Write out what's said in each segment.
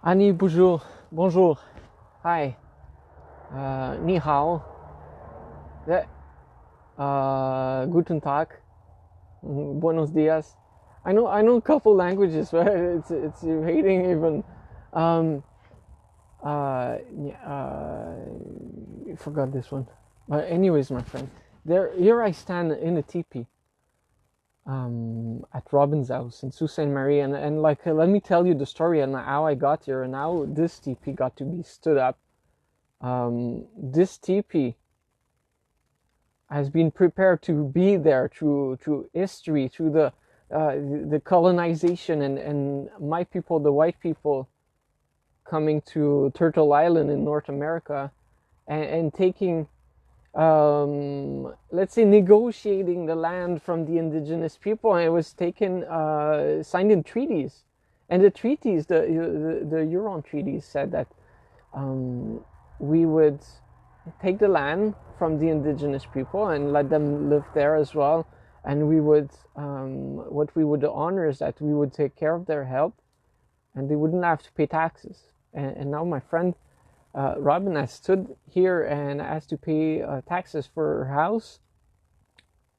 Annie, bonjour. Bonjour. Hi. Ni hao. Yeah. Guten Tag. Buenos dias. I know a couple languages, but it's hating even. Um, yeah, I forgot this one. But anyways, my friend, here I stand in a teepee at Robin's house in Sault Ste. Marie, and like let me tell you the story and how I got here and how this teepee got to be stood up. This teepee has been prepared to be there through history, through the colonization and my people, the white people, coming to Turtle Island in North America and taking, let's say, negotiating the land from the indigenous people, and it was taken, signed in treaties, and the treaties, the Huron treaties, said that we would take the land from the indigenous people and let them live there as well. And we would, what we would honor is that we would take care of their health and they wouldn't have to pay taxes. And now my friend Robin has stood here and has to pay taxes for her house.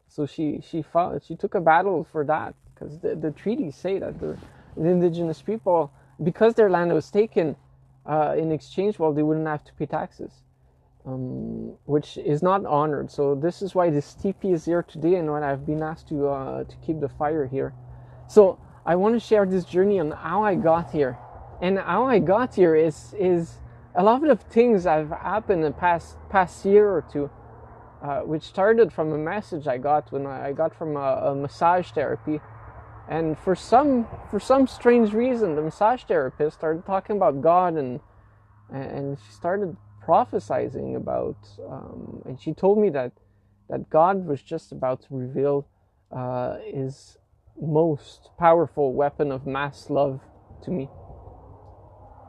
So she fought, she took a battle for that because the treaties say that the indigenous people, because their land was taken in exchange, well, they wouldn't have to pay taxes. Which is not honored. So this is why this teepee is here today, and when I've been asked to keep the fire here. So I want to share this journey on how I got here, and how I got here is a lot of things have happened in the past year or two, which started from a message I got when I got from a massage therapy, and for some strange reason, the massage therapist started talking about God, and she started prophesizing about, and she told me that God was just about to reveal his most powerful weapon of mass love to me.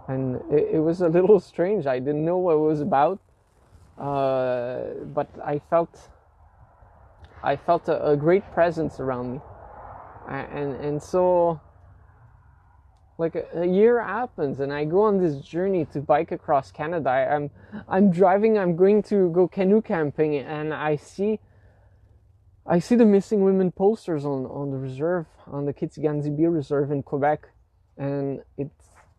And it was a little strange. I didn't know what it was about, but I felt a great presence around me, and so like a year happens and I go on this journey to bike across Canada. I'm driving, I'm going to go canoe camping, and I see the missing women posters on the reserve, on the Kitigan-Zibi reserve in Quebec, and it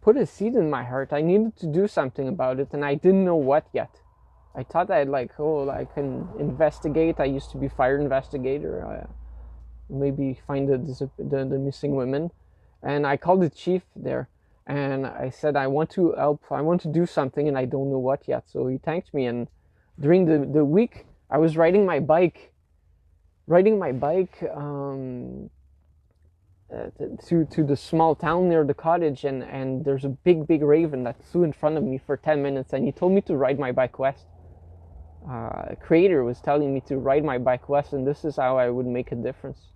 put a seed in my heart. I needed to do something about it, and I didn't know what yet. I thought I'd I can investigate. I used to be fire investigator. Maybe find the missing women. And I called the chief there and I said, I want to help, I want to do something, and I don't know what yet. So he thanked me, and during the week I was riding my bike to the small town near the cottage, and there's a big raven that flew in front of me for 10 minutes, and he told me to ride my bike west. Creator was telling me to ride my bike west, and this is how I would make a difference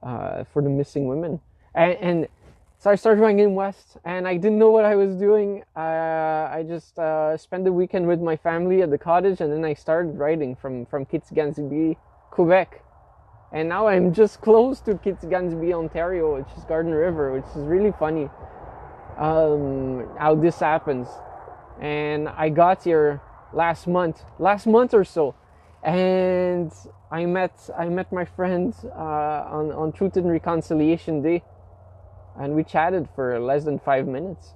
for the missing women. And so I started riding west, and I didn't know what I was doing. I just spent the weekend with my family at the cottage, and then I started riding from Kitigan-Zibi, Quebec. And now I'm just close to Kitigan-Zibi, Ontario, which is Garden River, which is really funny how this happens. And I got here last month or so, and I met my friend on Truth and Reconciliation Day, and we chatted for less than 5 minutes,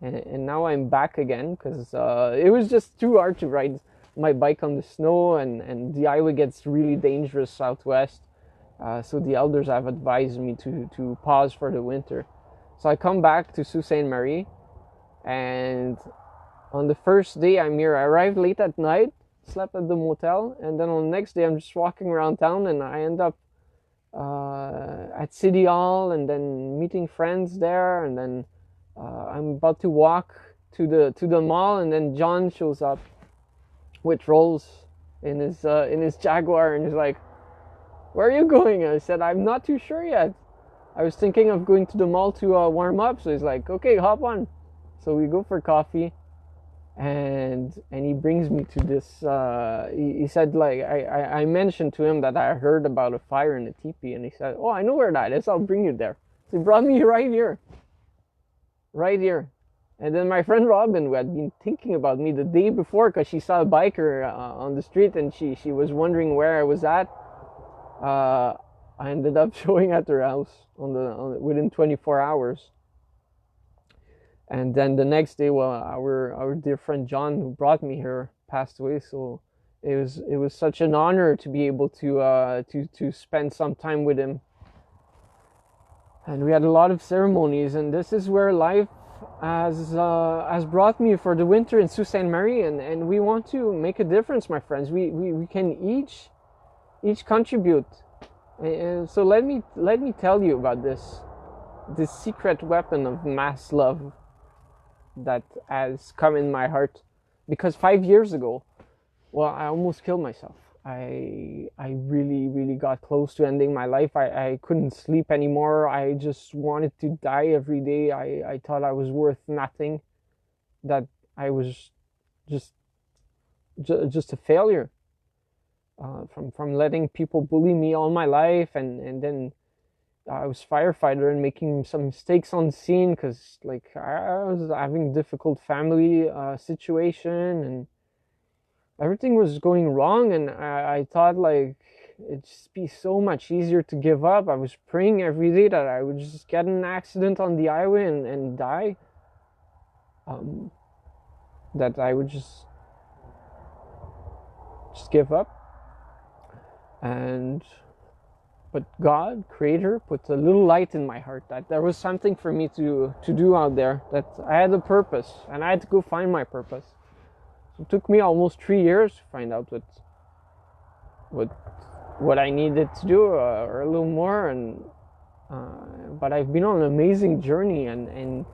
and now I'm back again because it was just too hard to ride my bike on the snow, and the highway gets really dangerous southwest, so the elders have advised me to pause for the winter. So I come back to Sault Ste. Marie, and on the first day I'm here, I arrived late at night, slept at the motel, and then on the next day I'm just walking around town, and I end up at City Hall, and then meeting friends there, and then I'm about to walk to the mall, and then John shows up with rolls in his Jaguar, and he's like, "Where are you going?" I said, "I'm not too sure yet. I was thinking of going to the mall to warm up." So he's like, "Okay, hop on." So we go for coffee, and he brings me to this. He said, like, I mentioned to him that I heard about a fire in the teepee, and he said, "Oh, I know where that is. I'll bring you there." So he brought me right here. right here. And then my friend Robin, who had been thinking about me the day before because she saw a biker on the street, and she was wondering where I was at. I ended up showing at her house within 24 hours. And then the next day, well, our dear friend John, who brought me here, passed away. So it was such an honor to be able to spend some time with him. And we had a lot of ceremonies, and this is where life has brought me for the winter in Sault Ste. Marie, and we want to make a difference, my friends. We can each contribute. And so let me tell you about this secret weapon of mass love that has come in my heart. Because 5 years ago, well, I almost killed myself. I really got close to ending my life. I couldn't sleep anymore. I just wanted to die every day. I thought I was worth nothing, that I was just a failure, from letting people bully me all my life. And then I was firefighter and making some mistakes on scene because, like, I was having a difficult family situation, and everything was going wrong. And I thought, like, it'd just be so much easier to give up. I was praying every day that I would just get in an accident on the highway and die. That I would just give up. But God, Creator, put a little light in my heart that there was something for me to do out there, that I had a purpose, and I had to go find my purpose. So it took me almost 3 years to find out what I needed to do, or a little more. But I've been on an amazing journey, and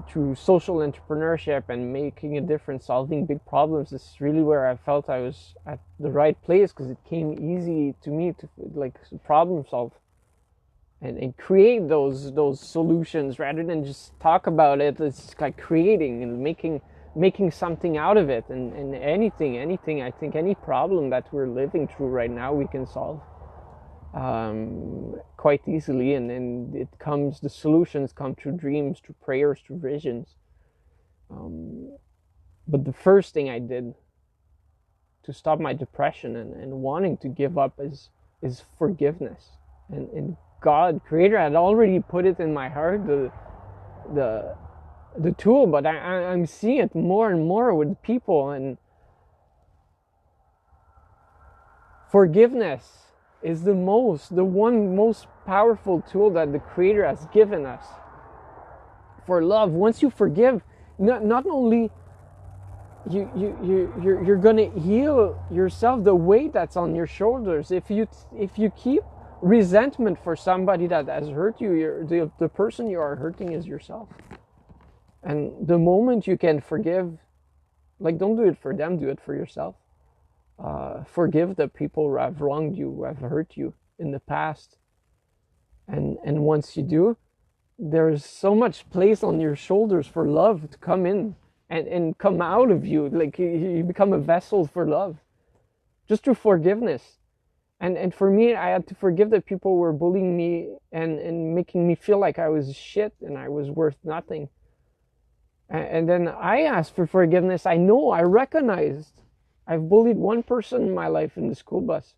through social entrepreneurship and making a difference, solving big problems, this is really where I felt I was at the right place, because it came easy to me to, like, problem solve and create those solutions rather than just talk about it. It's like creating and making something out of it. And anything, I think any problem that we're living through right now, we can solve quite easily, and the solutions come through dreams, through prayers, through visions. But the first thing I did to stop my depression and wanting to give up is forgiveness. And God, Creator, had already put it in my heart, the tool, but I'm seeing it more and more with people. And forgiveness is the one most powerful tool that the Creator has given us for love. Once you forgive, not only you're gonna heal yourself, the weight that's on your shoulders. If you keep resentment for somebody that has hurt you, the person you are hurting is yourself. And the moment you can forgive, like, don't do it for them, do it for yourself. Forgive the people who have wronged you, who have hurt you in the past. And once you do, there's so much place on your shoulders for love to come in and come out of you. Like, you become a vessel for love, just through forgiveness. And for me, I had to forgive the people who were bullying me and making me feel like I was shit and I was worth nothing. And then I asked for forgiveness. I recognized I've bullied one person in my life in the school bus.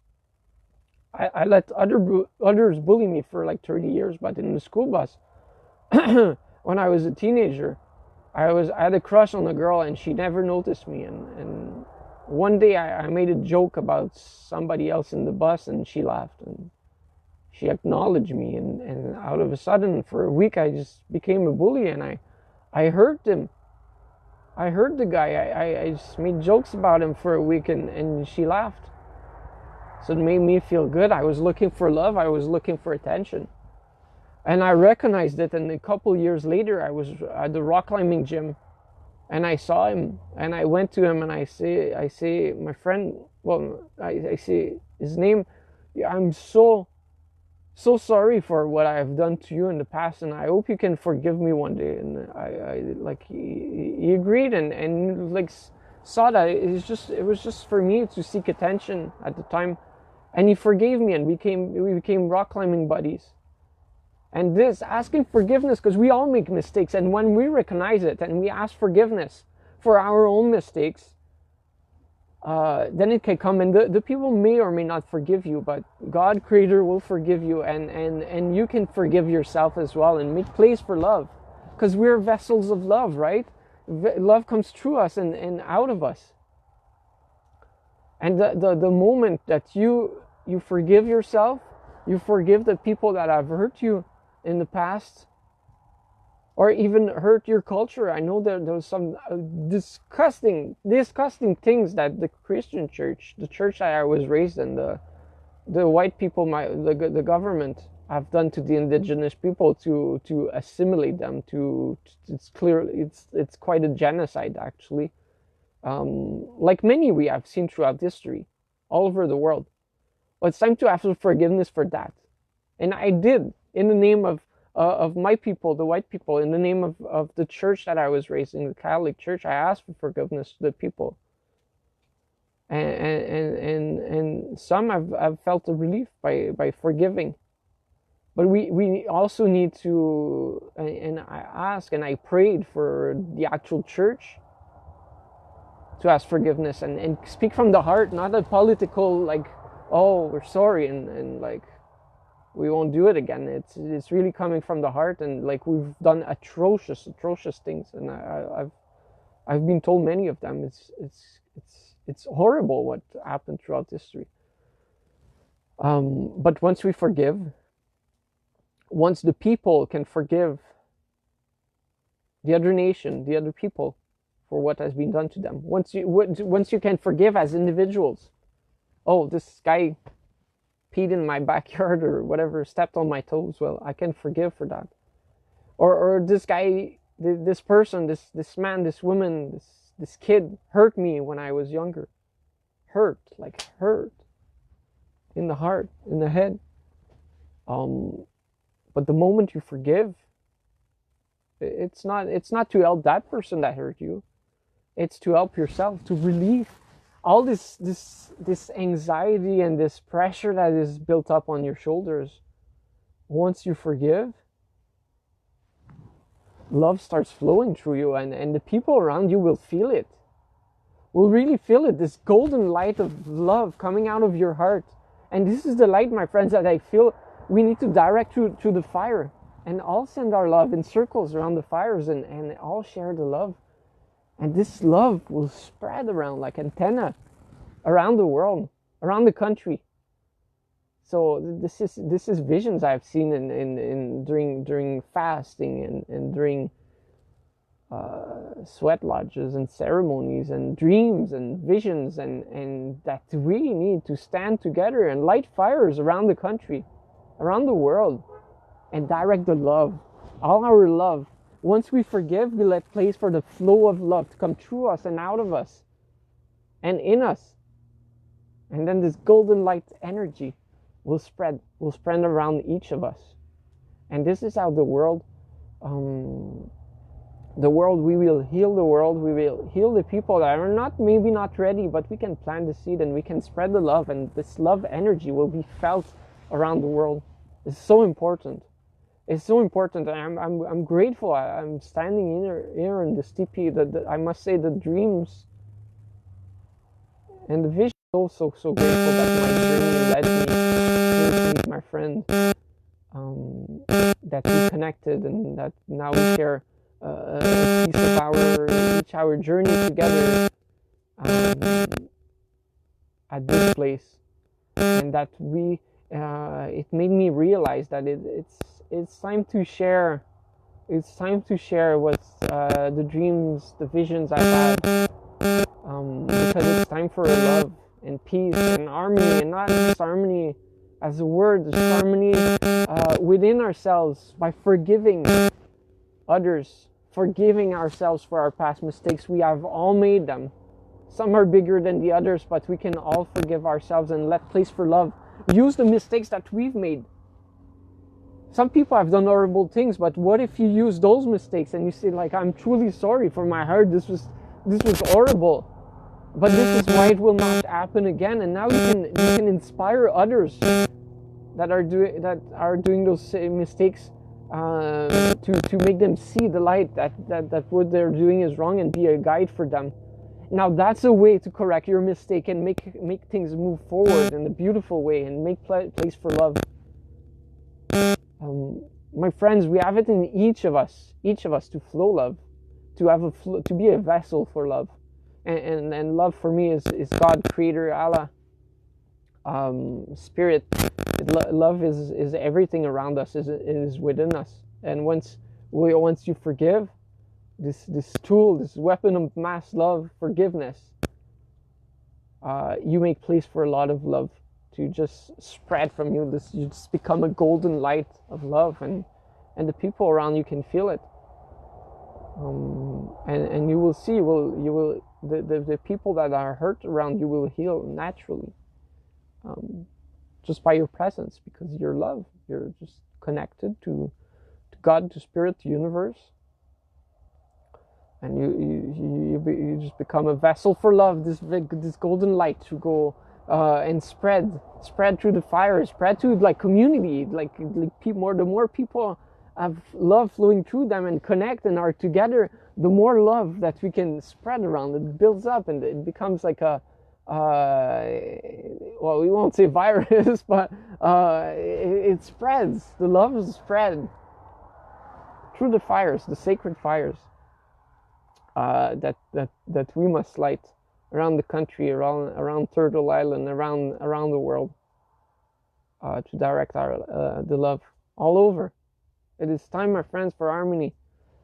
I let others bully me for like 30 years, but in the school bus, when I was a teenager, I had a crush on a girl, and she never noticed me. And one day I made a joke about somebody else in the bus, and she laughed, and she acknowledged me. And out of a sudden, for a week, I just became a bully, and I hurt him. I heard the guy. I just made jokes about him for a week, and she laughed. So it made me feel good. I was looking for love. I was looking for attention. And I recognized it. And a couple years later, I was at the rock climbing gym, and I saw him, and I went to him, and I say, my friend, well, I say his name. I'm so sorry for what I have done to you in the past, and I hope you can forgive me one day. And I like, he agreed, and like, saw that it was just for me to seek attention at the time, and he forgave me, and we became rock climbing buddies. And this asking forgiveness, because we all make mistakes, and when we recognize it and we ask forgiveness for our own mistakes, then it can come, and the people may or may not forgive you, but God Creator will forgive you, and you can forgive yourself as well and make place for love, because we're vessels of love, right? Love comes through us and out of us. And the moment that you forgive yourself, you forgive the people that have hurt you in the past, or even hurt your culture. I know that there was some disgusting things that the Christian church, the church that I was raised in, the white people, the government have done to the indigenous people to assimilate them. It's quite a genocide, actually. Like many we have seen throughout history, all over the world. But it's time to ask for forgiveness for that, and I did, in the name of my people, the white people, in the name of the church that I was raised in, the Catholic Church. I asked for forgiveness to the people, and some have felt a relief by forgiving. But we also need to, and I asked and I prayed for the actual church to ask forgiveness and speak from the heart, not a political, like, oh, we're sorry, and like, we won't do it again. It's really coming from the heart, and like, we've done atrocious things, and I've been told many of them. It's horrible what happened throughout history. But once we forgive, once the people can forgive the other nation, the other people, for what has been done to them, once you can forgive as individuals, oh, this guy peed in my backyard or whatever, stepped on my toes, well, I can forgive for that. Or this guy, this person, this man, this woman, this kid hurt me when I was younger. Hurt in the heart, in the head. But the moment you forgive, it's not to help that person that hurt you. It's to help yourself, to relieve all this anxiety and this pressure that is built up on your shoulders. Once you forgive, love starts flowing through you, and the people around you will feel it. Will really feel it, this golden light of love coming out of your heart. And this is the light, my friends, that I feel we need to direct to the fire, and all send our love in circles around the fires, and all share the love. And this love will spread around like antenna around the world, around the country. So this is visions I've seen in during fasting and during sweat lodges and ceremonies and dreams and visions, and that we need to stand together and light fires around the country, around the world, and direct the love, all our love. Once we forgive, we let place for the flow of love to come through us and out of us and in us. And then this golden light energy will spread around each of us. And this is how we will heal the world. We will heal the people that are maybe not ready, but we can plant the seed and we can spread the love, and this love energy will be felt around the world. It's so important. It's so important, and I'm grateful. I'm standing here in this teepee. I must say, the dreams and the vision. So grateful that my journey led me to my friend, that we connected, and that now we share a piece of our journey together at this place, and that it made me realize that it's time to share. It's time to share the dreams, the visions I've had, because it's time for love and peace and harmony, and not just harmony as a word, just harmony within ourselves by forgiving others, forgiving ourselves for our past mistakes. We have all made them. Some are bigger than the others, but we can all forgive ourselves and let place for love. Use the mistakes that we've made. Some people have done horrible things, but what if you use those mistakes and you say, like, I'm truly sorry for my heart, this was horrible, but this is why it will not happen again. And now you can inspire others that are doing those same mistakes to make them see the light that what they're doing is wrong and be a guide for them. Now that's a way to correct your mistake and make things move forward in a beautiful way and make place for love. My friends, we have it in each of us to flow love, to have to be a vessel for love, and love for me is God, Creator, Allah, Spirit. Love is everything around us, is within us, and once you forgive, this tool, this weapon of mass love, forgiveness, you make place for a lot of love to just spread from you. You just become a golden light of love, and the people around you can feel it. And you will see, the people that are hurt around you will heal naturally, just by your presence, because you're love. You're just connected to God, to Spirit, to universe, and you just become a vessel for love. This golden light to go and spread through the fire, spread to like community, like people. The more people have love flowing through them and connect and are together, the more love that we can spread around. It builds up and it becomes like a well, we won't say virus, but it spreads. The love is spread through the fires, the sacred fires that we must light around the country, around Turtle Island, around the world, to direct our the love all over. It is time, my friends, for harmony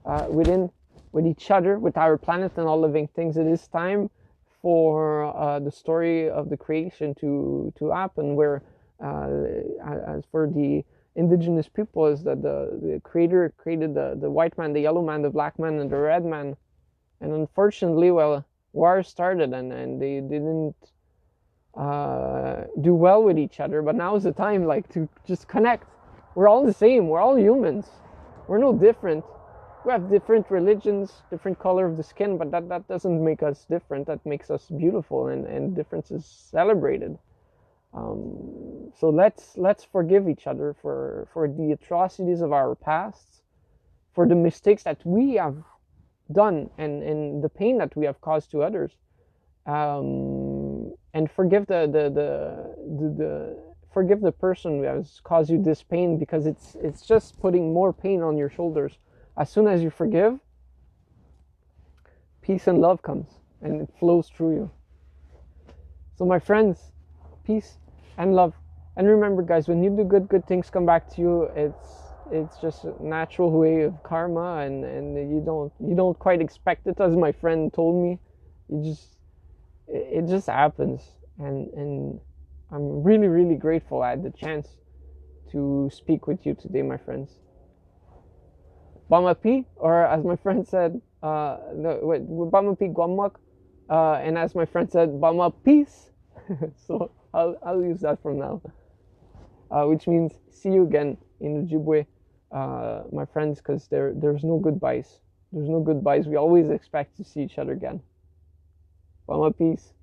with each other, with our planet and all living things. It is time for the story of the creation to happen, where as for the indigenous people, is that the creator created the white man, the yellow man, the black man, and the red man. And unfortunately, well, war started and they didn't do well with each other. But now is the time, like, to just connect. We're all the same. We're all humans. We're no different. We have different religions, different color of the skin, but that doesn't make us different. That makes us beautiful, and difference is celebrated. So let's forgive each other for the atrocities of our pasts, for the mistakes that we have done, and the pain that we have caused to others, and forgive forgive the person who has caused you this pain, because it's just putting more pain on your shoulders. As soon as you forgive, peace and love comes, and it flows through you. So my friends, peace and love. And remember, guys, when you do good things come back to you. It's just a natural way of karma, and you don't quite expect it, as my friend told me. It just happens, and I'm really, really grateful I had the chance to speak with you today, my friends. Bamapi, or as my friend said, Bamapi Guamak, and as my friend said, Bama peace. So I'll use that from now, which means see you again in Ojibwe, my friends, because there's no goodbyes. There's no goodbyes. We always expect to see each other again. Bama peace.